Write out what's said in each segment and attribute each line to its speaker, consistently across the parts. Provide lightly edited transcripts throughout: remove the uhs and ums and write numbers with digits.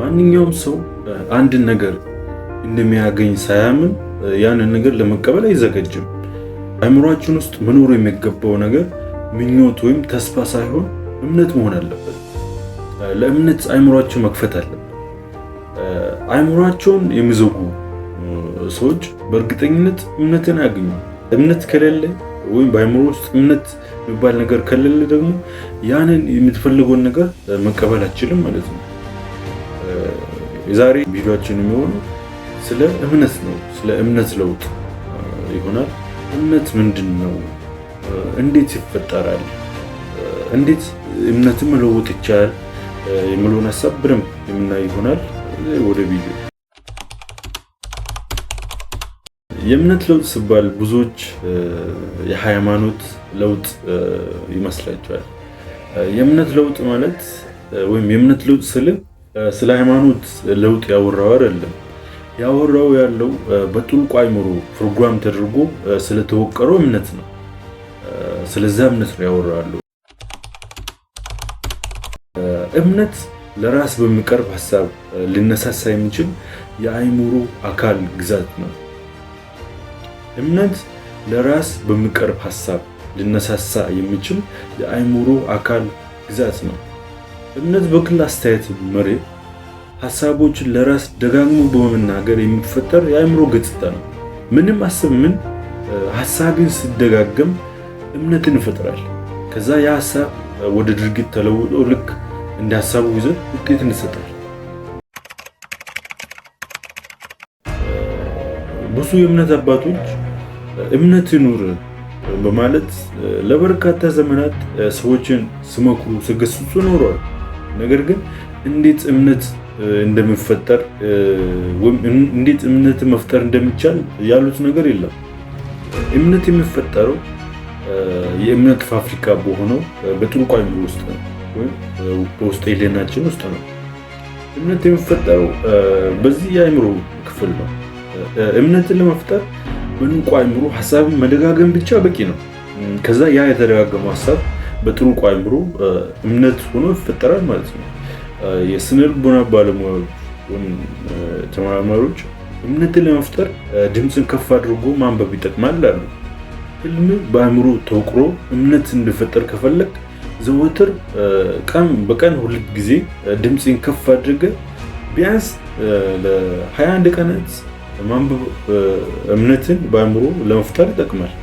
Speaker 1: ማንኛውም ሰው አንድን ነገር እንደሚያገኝ ሳያምን ያንን ነገር ለመቀበል አይዘጋጅም። አእምሯችን ውስጥ መኖር የሚገባው ነገር ምኞት ወይም ተስፋ ሳይሆን እምነት መሆን አለበት። ለእምነት አእምሯችን መክፈት አለበት። አእምሯቸውን የሚዘጉ ሰዎች በእርግጠኝነት እምነትን ያገኙ። እምነት ከሌለ ወይም በአእምሮ ውስጥ እምነት የሚባል ነገር ከሌለ ደግሞ ያንን የምትፈልገውን ነገር መቀበል አትችልም ማለት ነው። የዛሬ ቪዲዮአችን የሚሆነው ስለ እምነት ነው። ስለ እምነት ለውጥ ይሆናል። እምነት ምንድን ነው? እንዴት ይፈጠራል? እንዴት እምነትን መለወጥ ይቻላል? የሚለውን ሀሳብ በደንብ የምናይ ይሆናል። ወደ ቪዲዮ። የእምነት ለውጥ ሲባል ብዙዎች የሃይማኖት ለውጥ ይመስላቸዋል። የእምነት ለውጥ ማለት ወይም የእምነት ለውጥ ስለ ሃይማኖት ለውጥ ያወራው አይደለም። ያወራው ያለው በጥልቁ አእምሮ ፕሮግራም ተደርጎ ስለተወቀረው እምነት ነው። ስለዛ እምነት ነው ያወራው። እምነት ለራስ በሚቀርብ ሀሳብ ሊነሳሳ የሚችል የአእምሮ አካል ግዛት ነው። እምነት ለራስ በሚቀርብ ሀሳብ ሊነሳሳ የሚችል የአእምሮ አካል ግዛት ነው። እምነት በግል አስተያየት መሪ ሀሳቦችን ለራስ ደጋግሞ በመናገር የሚፈጠር የአእምሮ ገጽታ ነው። ምንም አስብ ምን ሀሳብን ሲደጋገም እምነትን ይፈጥራል። ከዛ ያ ሀሳብ ወደ ድርጊት ተለውጦ ልክ እንደ ሀሳቡ ይዘት ውጤትን ይሰጣል። ብዙ የእምነት አባቶች እምነት ይኑር በማለት ለበርካታ ዘመናት ሰዎችን ሲመክሩ ሲገስጹ ኖረዋል። ነገር ግን እንዴት እምነት እንደሚፈጠር ወይም እንዴት እምነት መፍጠር እንደሚቻል ያሉት ነገር የለም። እምነት የሚፈጠረው የእምነት ፋብሪካ በሆነው በጥልቁ አእምሮ ውስጥ ነው፣ ወይም በውስጥ ህሊናችን ውስጥ ነው። እምነት የሚፈጠረው በዚህ የአእምሮ ክፍል ነው። እምነትን ለመፍጠር በንቁ አእምሮ ሀሳብን መደጋገም ብቻ በቂ ነው። ከዛ ያ የተደጋገመው ሀሳብ በጥልቁ አእምሮ እምነት ሆኖ ይፈጠራል ማለት ነው። የስነ ልቦና ባለሙያዎች ወይም ተመራማሪዎች እምነትን ለመፍጠር ድምፅን ከፍ አድርጎ ማንበብ ይጠቅማል አሉ። ህልም በአእምሮ ተወቅሮ እምነት እንዲፈጠር ከፈለግ ዘወትር ቀን በቀን ሁለት ጊዜ ድምፅን ከፍ አድርገ ቢያንስ ለ21 ቀናት ማንበብ እምነትን በአእምሮ ለመፍጠር ይጠቅማል።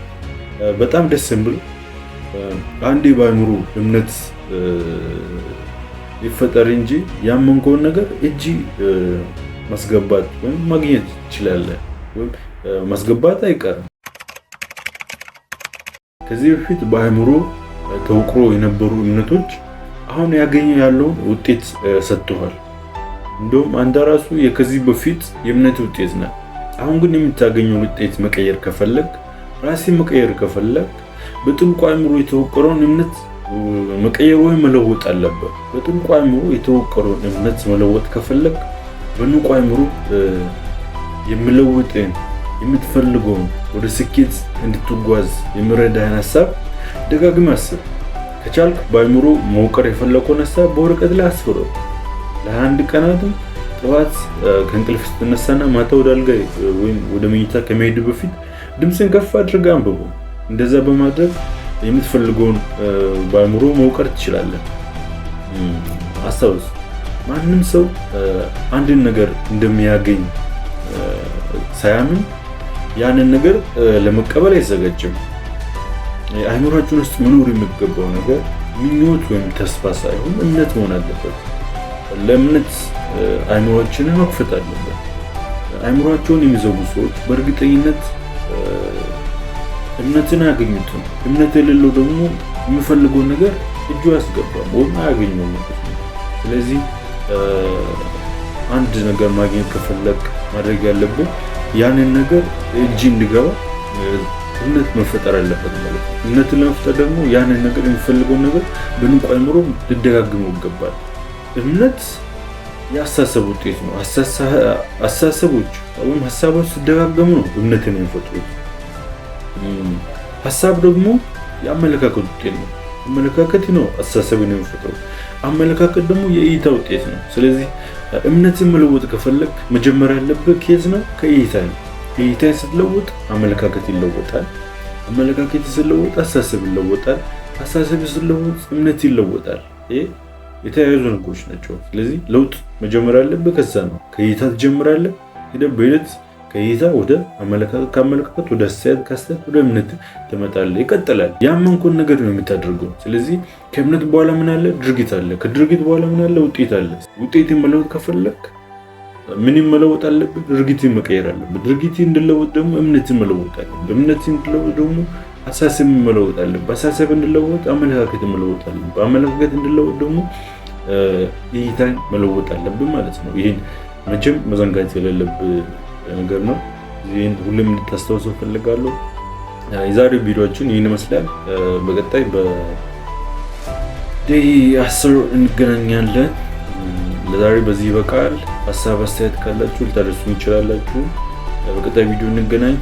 Speaker 1: በጣም ደስ የሚል አንዴ በአእምሮ እምነት ይፈጠር እንጂ ያመንከውን ነገር እጅ ማስገባት ወይም ማግኘት ትችላለህ፣ ወይም ማስገባት አይቀርም። ከዚህ በፊት በአእምሮ ተወቅሮ የነበሩ እምነቶች አሁን ያገኘ ያለውን ውጤት ሰጥተዋል። እንደውም አንተ ራሱ የከዚህ በፊት የእምነት ውጤት ነህ። አሁን ግን የምታገኘውን ውጤት መቀየር ከፈለግ፣ ራስን መቀየር ከፈለግ በጥልቁ አእምሮ የተወቀረውን እምነት መቀየር ወይም መለወጥ አለበት። በጥልቁ አእምሮ የተወቀረውን እምነት መለወጥ ከፈለግ በንቁ አእምሮ የሚለውጥን የምትፈልገውን ወደ ስኬት እንድትጓዝ የሚረዳህን ሀሳብ ደጋግመህ አስብ። ከቻልክ በአእምሮ መውቀር የፈለከውን ሀሳብ በወረቀት ላይ አስፍረው። ለ21 ቀናትም ጠዋት ከእንቅልፍ ስትነሳና ማታ ወደ አልጋ ወይም ወደ መኝታ ከመሄድ በፊት ድምፅን ከፍ አድርገህ አንብበው። እንደዛ በማድረግ የምትፈልገውን በአእምሮ መውቀር ትችላለህ። አስታውስ፣ ማንም ሰው አንድን ነገር እንደሚያገኝ ሳያምን ያንን ነገር ለመቀበል አይዘጋጅም። አእምሯችን ውስጥ መኖር የሚገባው ነገር ምኞት ወይም ተስፋ ሳይሆን እምነት መሆን አለበት። ለእምነት አእምሯችንን መክፈት አለበት። አእምሯቸውን የሚዘጉ ሰዎች በእርግጠኝነት እምነትን አያገኙትም። እምነት የሌለው ደግሞ የሚፈልገውን ነገር እጁ ያስገባም ወይም አያገኘውም ማለት ነው። ስለዚህ አንድ ነገር ማግኘት ከፈለግ ማድረግ ያለብን ያንን ነገር እጅ እንዲገባ እምነት መፈጠር አለበት ማለት ነው። እምነትን ለመፍጠር ደግሞ ያንን ነገር የሚፈልገውን ነገር በንቁ አእምሮ ልደጋግመው ይገባል። እምነት የአስተሳሰብ ውጤት ነው። አስተሳሰቦች ወይም ሀሳቦች ሲደጋገሙ ነው እምነትን የሚፈጥሩት። ሀሳብ ደግሞ የአመለካከት ውጤት ነው። አመለካከት ነው አስተሳሰብን የሚፈጥረው። አመለካከት ደግሞ የእይታ ውጤት ነው። ስለዚህ እምነትን መለወጥ ከፈለክ መጀመሪያ ያለብህ ከየት ነው? ከእይታ ነው። እይታ ስትለውጥ አመለካከት ይለወጣል። አመለካከት ሲለወጥ አስተሳሰብ ይለወጣል። አስተሳሰብ ሲለወጥ እምነት ይለወጣል። ይሄ የተያያዙ ነገሮች ናቸው። ስለዚህ ለውጥ መጀመሪያ ያለብህ ከዛ ነው። ከእይታ ትጀምራለህ። ሄደህ በሂደት ከእይታ ወደ አመለካከት፣ ከአመለካከት ወደ አስተያየት፣ ከአስተያየት ወደ እምነት ትመጣለህ። ይቀጥላል። ያመንከውን ነገር ነው የምታደርገው። ስለዚህ ከእምነት በኋላ ምን አለ? ድርጊት አለ። ከድርጊት በኋላ ምን አለ? ውጤት አለ። ውጤትን መለወጥ ከፈለክ ምን መለወጥ አለብህ? ድርጊትን መቀየር አለብህ። ድርጊት እንድለወጥ ደግሞ እምነትን መለወጥ አለብህ። እምነትን እንድለወጥ ደግሞ አሳሰብ መለወጥ አለብህ። አሳሰብ እንድለወጥ አመለካከት መለወጥ አለብህ። አመለካከት እንድለወጥ ደግሞ እይታን መለወጥ አለብህ ማለት ነው። ይህን መቼም መዘንጋት የሌለብህ ነገር ነው። ይህን ሁሌም እንድታስታውሰው ፈልጋለሁ። የዛሬው ቪዲዮአችን ይህን ይመስላል። በቀጣይ በዴይ 10 እንገናኛለን። ለዛሬ በዚህ ይበቃል። ሀሳብ አስተያየት ካላችሁ ልታደርሱን ይችላላችሁ። በቀጣይ ቪዲዮ እንገናኝ።